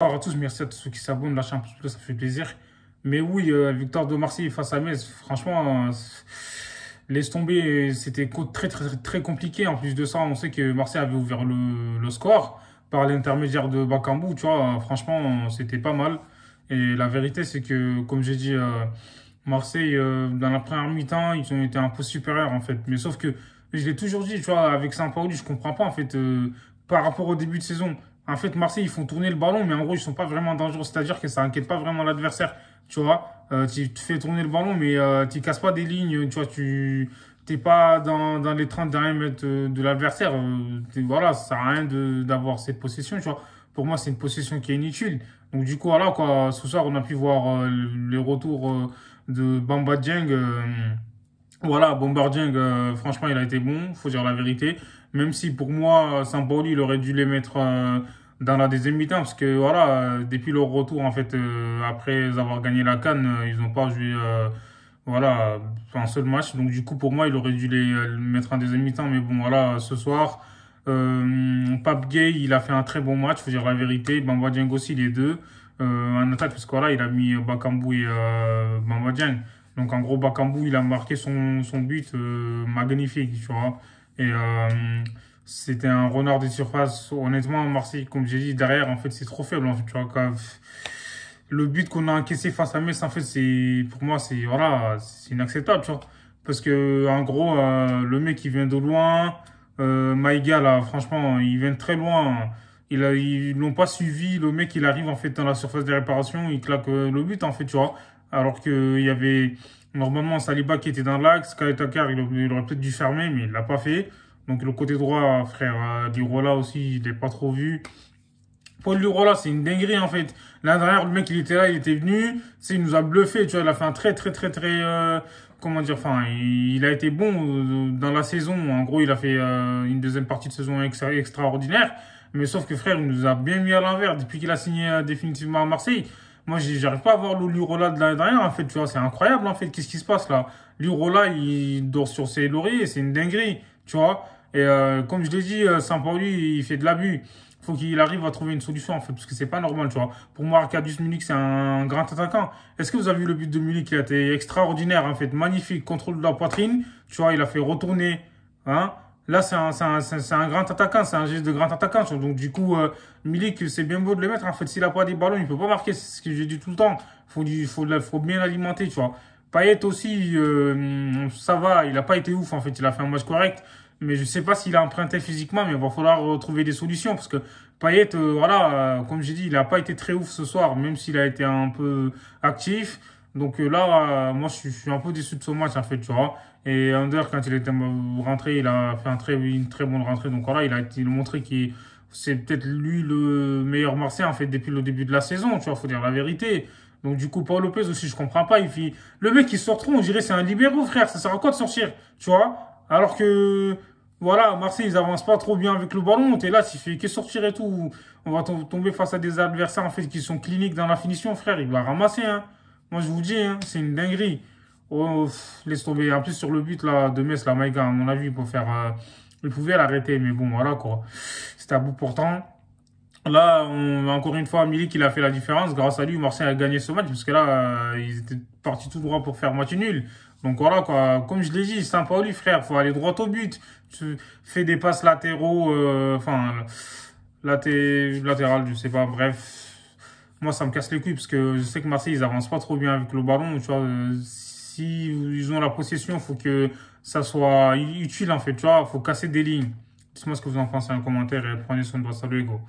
Bonjour à tous, merci à tous ceux qui s'abonnent, lâchez un pouce bleu, ça fait plaisir. Mais oui, victoire de Marseille face à Metz, franchement, laisse tomber, c'était très, très, très compliqué. En plus de ça, on sait que Marseille avait ouvert le score par l'intermédiaire de Bakambu, tu vois, franchement, c'était pas mal. Et la vérité, c'est que, comme j'ai dit, Marseille, dans la première mi-temps, ils ont été un peu supérieurs, en fait. Mais sauf que, je l'ai toujours dit, tu vois, avec Sampaoli, je comprends pas, en fait, par rapport au début de saison. En fait, Marseille, ils font tourner le ballon, mais en gros, ils sont pas vraiment dangereux. C'est-à-dire que ça inquiète pas vraiment l'adversaire. Tu vois, tu fais tourner le ballon, mais tu casses pas des lignes. Tu vois, tu t'es pas dans les 30 derniers mètres de l'adversaire. Voilà, ça sert à rien d'avoir cette possession. Tu vois, pour moi, c'est une possession qui est inutile. Donc, du coup, voilà, quoi. Ce soir, on a pu voir les retours de Bamba Dieng. Voilà, Bamba Dieng, franchement, il a été bon, faut dire la vérité. Même si pour moi, Sampaoli, il aurait dû les mettre dans la deuxième mi-temps, parce que voilà, depuis leur retour, en fait, après avoir gagné la CAN, ils n'ont pas joué voilà, un seul match. Donc du coup, pour moi, il aurait dû les mettre en deuxième mi-temps. Mais bon, voilà, ce soir, Pape Gueye, il a fait un très bon match, faut dire la vérité. Bamba Dieng aussi, les deux. En attaque, parce que voilà, il a mis Bakambu et Bamba Dieng. Donc en gros, Bakambu, il a marqué son but magnifique, tu vois. Et c'était un renard des surfaces. Honnêtement, Marseille, comme j'ai dit, derrière, en fait, c'est trop faible. En fait, tu vois, le but qu'on a encaissé face à Metz, en fait, pour moi, voilà, c'est inacceptable, tu vois. Parce que, en gros, le mec, il vient de loin. Maïga, là, franchement, il vient de très loin. Ils l'ont pas suivi. Le mec, il arrive, en fait, dans la surface de réparation. Il claque le but, en fait, tu vois. Alors qu'il y avait, normalement, Saliba qui était dans l'axe. Kyle Tucker, il aurait peut-être dû fermer, mais il l'a pas fait. Donc, le côté droit, frère, Lirola aussi, il est pas trop vu. Paul Lirola, c'est une dinguerie, en fait. Là, derrière, le mec, il était là, il était venu. Il nous a bluffé, tu vois. Il a fait un très, très, très, très, comment dire, enfin, il a été bon dans la saison. En gros, il a fait une deuxième partie de saison extraordinaire. Mais sauf que, frère, il nous a bien mis à l'envers depuis qu'il a signé définitivement à Marseille. Moi, j'arrive pas à voir le Lirola de l'année dernière, en fait, tu vois. C'est incroyable, en fait. Qu'est-ce qui se passe, là? Lirola, il dort sur ses lauriers. C'est une dinguerie, tu vois. Et comme je l'ai dit, Sampaoli, il fait de l'abus. Faut qu'il arrive à trouver une solution, en fait, parce que c'est pas normal, tu vois. Pour moi, Arkadiusz Milik, c'est un grand attaquant. Est-ce que vous avez vu le but de Milik? Il a été extraordinaire, en fait. Magnifique. Contrôle de la poitrine. Tu vois, il a fait retourner, hein. Là, c'est un grand attaquant. C'est un geste de grand attaquant, tu vois. Donc, du coup, Milik, c'est bien beau de le mettre. En fait, s'il a pas des ballons, il peut pas marquer. C'est ce que j'ai dit tout le temps. Faut bien l'alimenter, tu vois. Payet aussi, ça va. Il a pas été ouf, en fait. Il a fait un match correct. Mais je sais pas s'il a emprunté physiquement, mais il va falloir trouver des solutions parce que Payet, voilà, comme j'ai dit, il a pas été très ouf ce soir, même s'il a été un peu actif. Donc là, moi, je suis un peu déçu de ce match, en fait, tu vois. Et Under, quand il était rentré, il a fait une très bonne rentrée. Donc voilà, il a montré qu'il c'est peut-être lui le meilleur Marseillais, en fait, depuis le début de la saison, tu vois, faut dire la vérité. Donc du coup, Paul Lopez aussi, je comprends pas. Le mec, il sort trop, on dirait c'est un libéro, frère. Ça sert à quoi de sortir, tu vois? Alors que, voilà, Marseille, ils avancent pas trop bien avec le ballon. T'es là, s'il fait que sortir et tout, on va tomber face à des adversaires, en fait, qui sont cliniques dans la finition, frère. Il va ramasser, hein. Moi, je vous dis, hein, c'est une dinguerie. Oh, laisse tomber. En plus, sur le but, là, de Metz, la Maïga, à mon avis, pour faire, il pouvait l'arrêter, mais bon, voilà, quoi. C'était à bout portant. Là, encore une fois, Milik, il a fait la différence. Grâce à lui, Marseille a gagné ce match, parce que là, ils étaient partis tout droit pour faire match nul. Donc voilà, quoi. Comme je l'ai dit, c'est sympa, lui, frère. Faut aller droit au but. Tu fais des passes latéraux, enfin, latéral, je sais pas. Bref, moi, ça me casse les couilles, parce que je sais que Marseille, ils avancent pas trop bien avec le ballon. Tu vois, si ils ont la possession, faut que ça soit utile, en fait. Tu vois, faut casser des lignes. Dites-moi ce que vous en pensez en commentaire et prenez soin de votre salut, Ego.